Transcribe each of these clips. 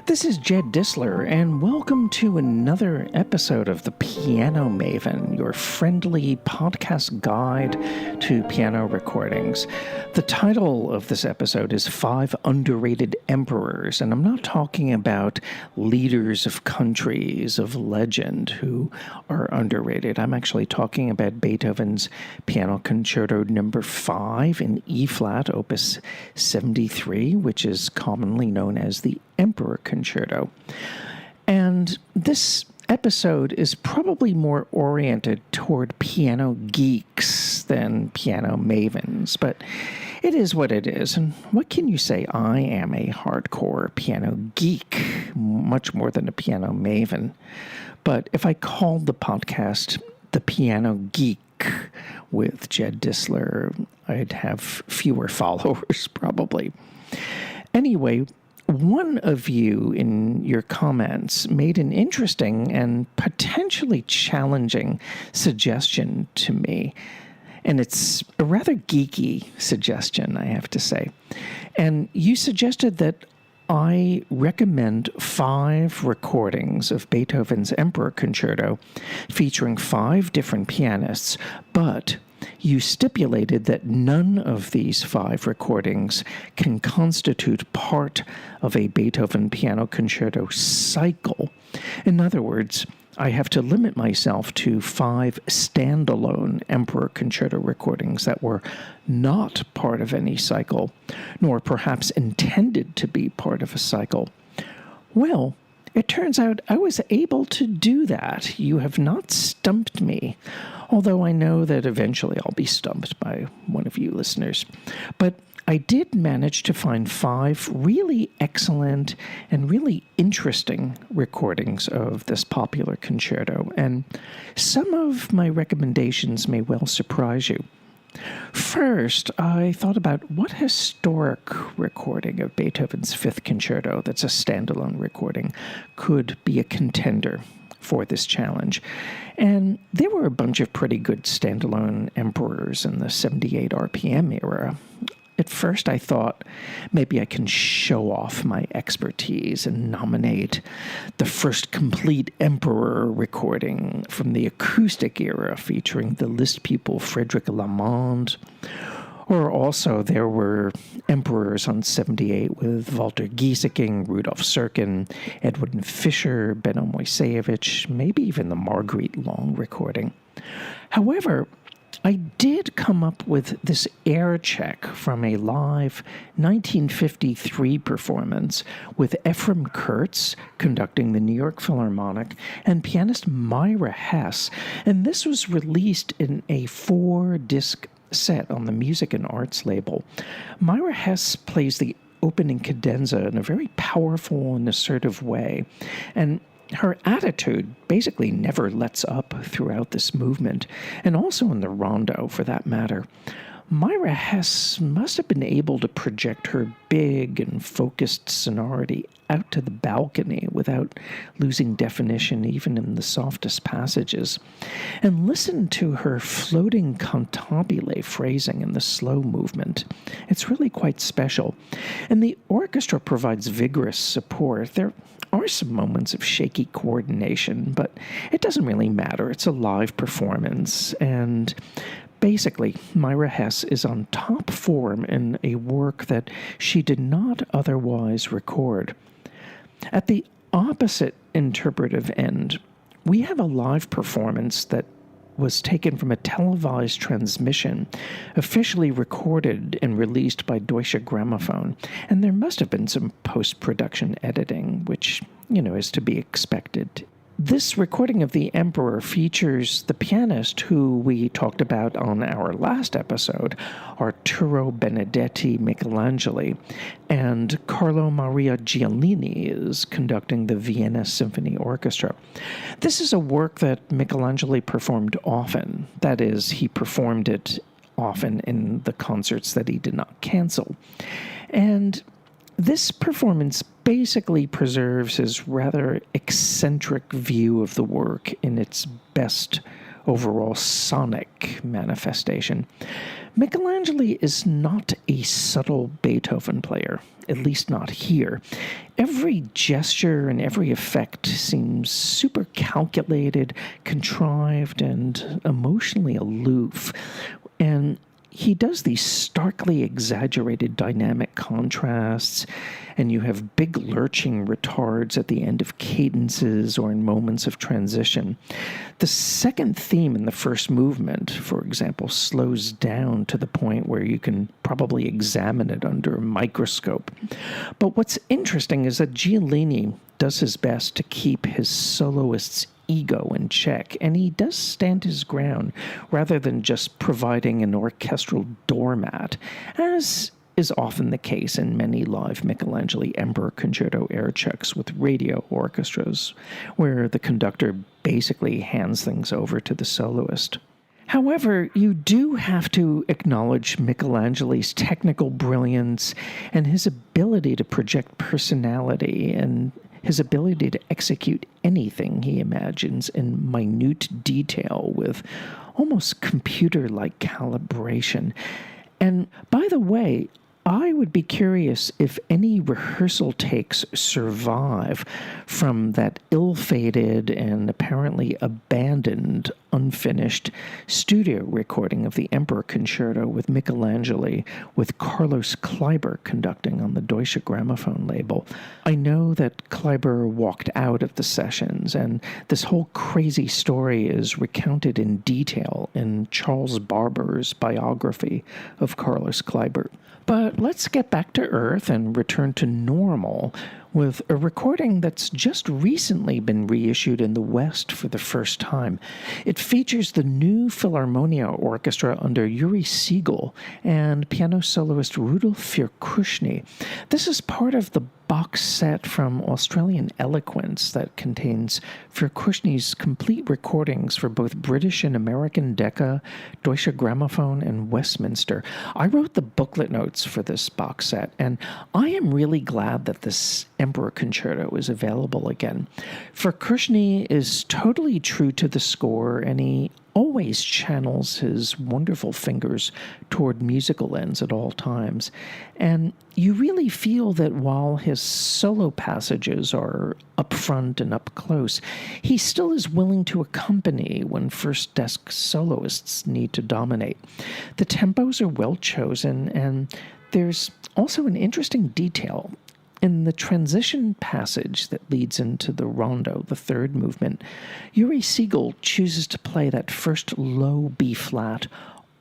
This is Jed Disler, and welcome to another episode of The Piano Maven, your friendly podcast guide to piano recordings. The title of this episode is 5 Underrated Emperors, and I'm not talking about leaders of countries of legend who are underrated. I'm actually talking about Beethoven's Piano Concerto No. 5 in E-flat, Opus 73, which is commonly known as the Emperor Concerto. And this episode is probably more oriented toward piano geeks than piano mavens, but it is what it is. And what can you say? I am a hardcore piano geek, much more than a piano maven. But if I called the podcast The Piano Geek with Jed Disler, I'd have fewer followers, probably. Anyway, one of you in your comments made an interesting and potentially challenging suggestion to me. And it's a rather geeky suggestion, I have to say. And you suggested that I recommend 5 recordings of Beethoven's Emperor Concerto featuring 5 different pianists, but you stipulated that none of these 5 recordings can constitute part of a Beethoven Piano Concerto cycle. In other words, I have to limit myself to 5 standalone Emperor Concerto recordings that were not part of any cycle, nor perhaps intended to be part of a cycle. Well, it turns out I was able to do that. You have not stumped me, although I know that eventually I'll be stumped by one of you listeners. But I did manage to find 5 really excellent and really interesting recordings of this popular concerto, and some of my recommendations may well surprise you. First, I thought about what historic recording of Beethoven's Fifth Concerto that's a standalone recording could be a contender for this challenge. And there were a bunch of pretty good standalone emperors in the 78 RPM era. At first, I thought maybe I can show off my expertise and nominate the first complete Emperor recording from the acoustic era featuring the Liszt pupil Frederic Lamond. Or also there were emperors on 78 with Walter Gieseking, Rudolf Serkin, Edwin Fischer, Benno Moiseievich, maybe even the Marguerite Long recording. However, I did come up with this air check from a live 1953 performance with Ephraim Kurtz conducting the New York Philharmonic and pianist Myra Hess, and this was released in a 4-disc set on the Music and Arts label. Myra Hess plays the opening cadenza in a very powerful and assertive way, and her attitude basically never lets up throughout this movement, and also in the rondo, for that matter. Myra Hess must have been able to project her big and focused sonority out to the balcony without losing definition even in the softest passages. And listen to her floating cantabile phrasing in the slow movement. It's really quite special. And the orchestra provides vigorous support. There are some moments of shaky coordination, but it doesn't really matter. It's a live performance, and basically, Myra Hess is on top form in a work that she did not otherwise record. At the opposite interpretive end, we have a live performance that was taken from a televised transmission, officially recorded and released by Deutsche Grammophon, and there must have been some post-production editing, which, is to be expected. This recording of the Emperor features the pianist who we talked about on our last episode, Arturo Benedetti Michelangeli, and Carlo Maria Giulini is conducting the Vienna Symphony Orchestra. This is a work that Michelangeli performed often. That is, he performed it often in the concerts that he did not cancel. And this performance basically preserves his rather eccentric view of the work in its best overall sonic manifestation. Michelangeli is not a subtle Beethoven player, at least not here. Every gesture and every effect seems super calculated, contrived, and emotionally aloof. And he does these starkly exaggerated dynamic contrasts, and you have big lurching retards at the end of cadences or in moments of transition. The second theme in the first movement, for example, slows down to the point where you can probably examine it under a microscope. But what's interesting is that Giulini does his best to keep his soloist's ego in check, and he does stand his ground rather than just providing an orchestral doormat, as is often the case in many live Michelangeli Emperor Concerto air checks with radio orchestras, where the conductor basically hands things over to the soloist. However, you do have to acknowledge Michelangeli's technical brilliance and his ability to project personality and his ability to execute anything he imagines in minute detail with almost computer-like calibration. And by the way, I would be curious if any rehearsal takes survive from that ill-fated and apparently abandoned, unfinished studio recording of the Emperor Concerto with Michelangeli, with Carlos Kleiber conducting on the Deutsche Grammophon label. I know that Kleiber walked out of the sessions, and this whole crazy story is recounted in detail in Charles Barber's biography of Carlos Kleiber. But let's get back to Earth and return to normal with a recording that's just recently been reissued in the West for the first time. It features the new Philharmonia Orchestra under Yuri Siegel and piano soloist Rudolf Firkusny. This is part of the box set from Australian Eloquence that contains Firkusny's complete recordings for both British and American Decca, Deutsche Grammophon, and Westminster. I wrote the booklet notes for this box set, and I am really glad that this Emperor Concerto is available again. Firkusny is totally true to the score, and he always channels his wonderful fingers toward musical ends at all times. And you really feel that while his solo passages are up front and up close, he still is willing to accompany when first desk soloists need to dominate. The tempos are well chosen, and there's also an interesting detail. In the transition passage that leads into the rondo, the third movement, Yuri Siegel chooses to play that first low B-flat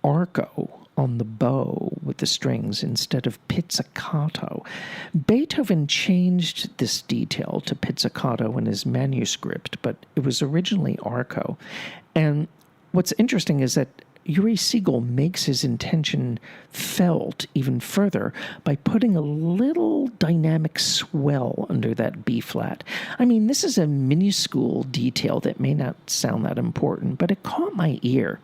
arco on the bow with the strings instead of pizzicato. Beethoven changed this detail to pizzicato in his manuscript, but it was originally arco. And what's interesting is that Yuri Siegel makes his intention felt even further by putting a little dynamic swell under that B-flat. I mean, this is a minuscule detail that may not sound that important, but it caught my ear.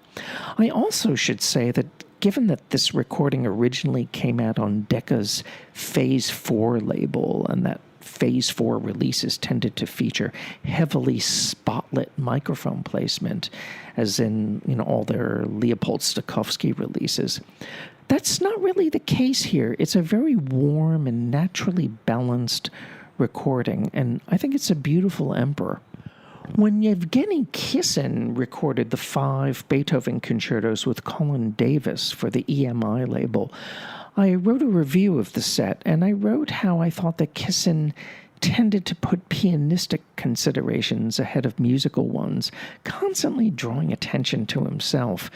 I also should say that given that this recording originally came out on Decca's Phase 4 label, and that Phase 4 releases tended to feature heavily spotlit microphone placement, as in, all their Leopold Stokowski releases. That's not really the case here. It's a very warm and naturally balanced recording, and I think it's a beautiful Emperor. When Evgeny Kissin recorded the 5 Beethoven concertos with Colin Davis for the EMI label, I wrote a review of the set, and I wrote how I thought that Kissin tended to put pianistic considerations ahead of musical ones, constantly drawing attention to himself.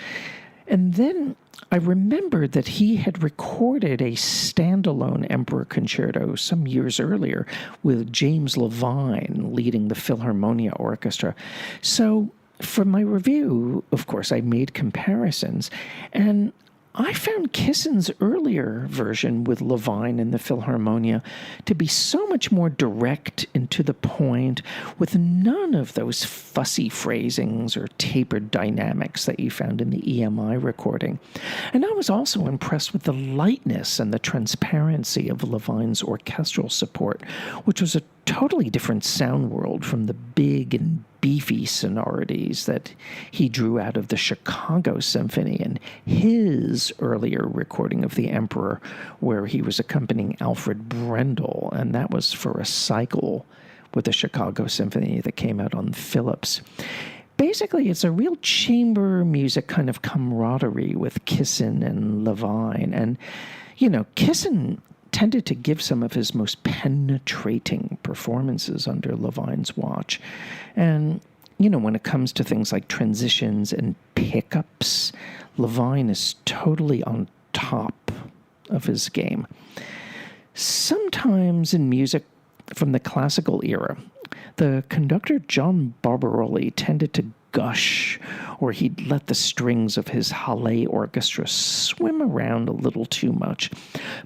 And then I remembered that he had recorded a standalone Emperor Concerto some years earlier with James Levine leading the Philharmonia Orchestra. So for my review, of course, I made comparisons, and I found Kissin's earlier version with Levine and the Philharmonia to be so much more direct and to the point, with none of those fussy phrasings or tapered dynamics that you found in the EMI recording. And I was also impressed with the lightness and the transparency of Levine's orchestral support, which was a totally different sound world from the big and beefy sonorities that he drew out of the Chicago Symphony and his earlier recording of The Emperor, where he was accompanying Alfred Brendel, and that was for a cycle with the Chicago Symphony that came out on Philips. Basically, it's a real chamber music kind of camaraderie with Kissin and Levine. And, Kissin tended to give some of his most penetrating performances under Levine's watch. And, when it comes to things like transitions and pickups, Levine is totally on top of his game. Sometimes in music from the classical era, the conductor John Barbaroli tended to gush, or he'd let the strings of his Halle orchestra swim around a little too much.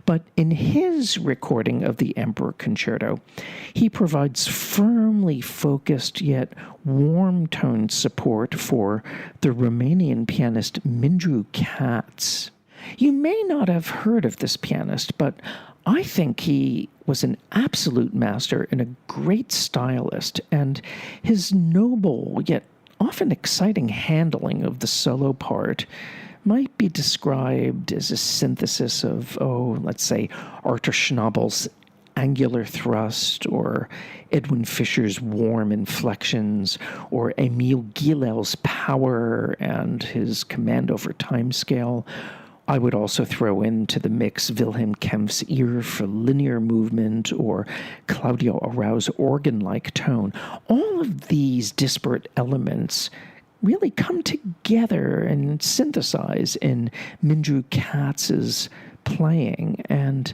But in his recording of the Emperor Concerto, he provides firmly focused yet warm-toned support for the Romanian pianist Mindru Katz. You may not have heard of this pianist, but I think he was an absolute master and a great stylist, and his noble yet often exciting handling of the solo part might be described as a synthesis of, let's say, Arthur Schnabel's angular thrust, or Edwin Fischer's warm inflections, or Emil Gilel's power and his command over time scale. I would also throw into the mix Wilhelm Kempf's ear for linear movement, or Claudio Arau's organ-like tone. All of these disparate elements really come together and synthesize in Mindru Katz's playing. And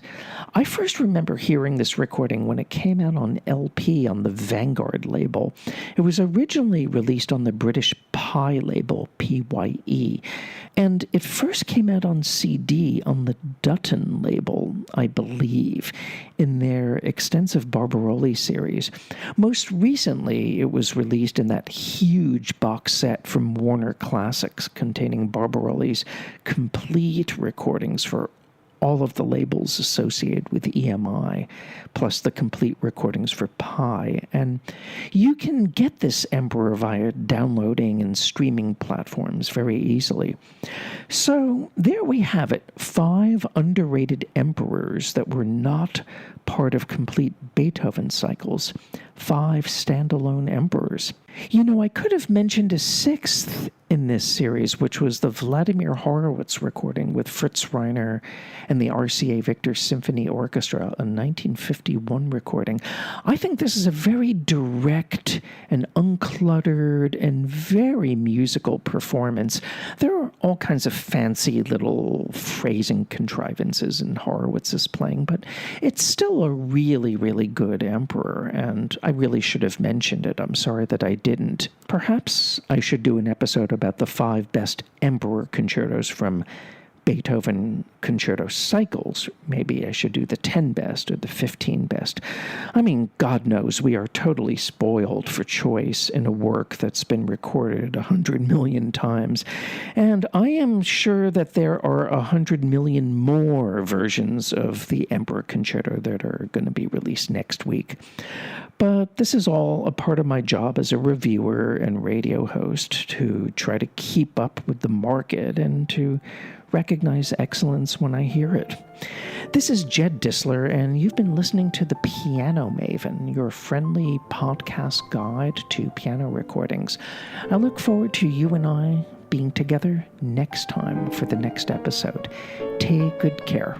I first remember hearing this recording when it came out on LP on the Vanguard label. It was originally released on the British Pi label, PYE, and it first came out on CD on the Dutton label, I believe, in their extensive Barbaroli series. Most recently, it was released in that huge box set from Warner Classics containing Barbaroli's complete recordings for all of the labels associated with EMI, plus the complete recordings for Pi. And you can get this Emperor via downloading and streaming platforms very easily. So there we have it, 5 underrated emperors that were not part of complete Beethoven cycles, 5 standalone emperors. I could have mentioned a 6th in this series, which was the Vladimir Horowitz recording with Fritz Reiner and the RCA Victor Symphony Orchestra, a 1951 recording. I think this is a very direct and uncluttered and very musical performance. There are all kinds of fancy little phrasing contrivances in Horowitz's playing, but it's still a really, really good emperor, and I really should have mentioned it. I'm sorry that I didn't. Perhaps I should do an episode about the 5 best emperor concertos from Beethoven concerto cycles. Maybe I should do the 10 best or the 15 best. I mean, God knows we are totally spoiled for choice in a work that's been recorded 100 million times. And I am sure that there are 100 million more versions of the Emperor Concerto that are going to be released next week. But this is all a part of my job as a reviewer and radio host, to try to keep up with the market and to recognize excellence when I hear it. This is Jed Disler, and you've been listening to The Piano Maven, your friendly podcast guide to piano recordings. I look forward to you and I being together next time for the next episode. Take good care.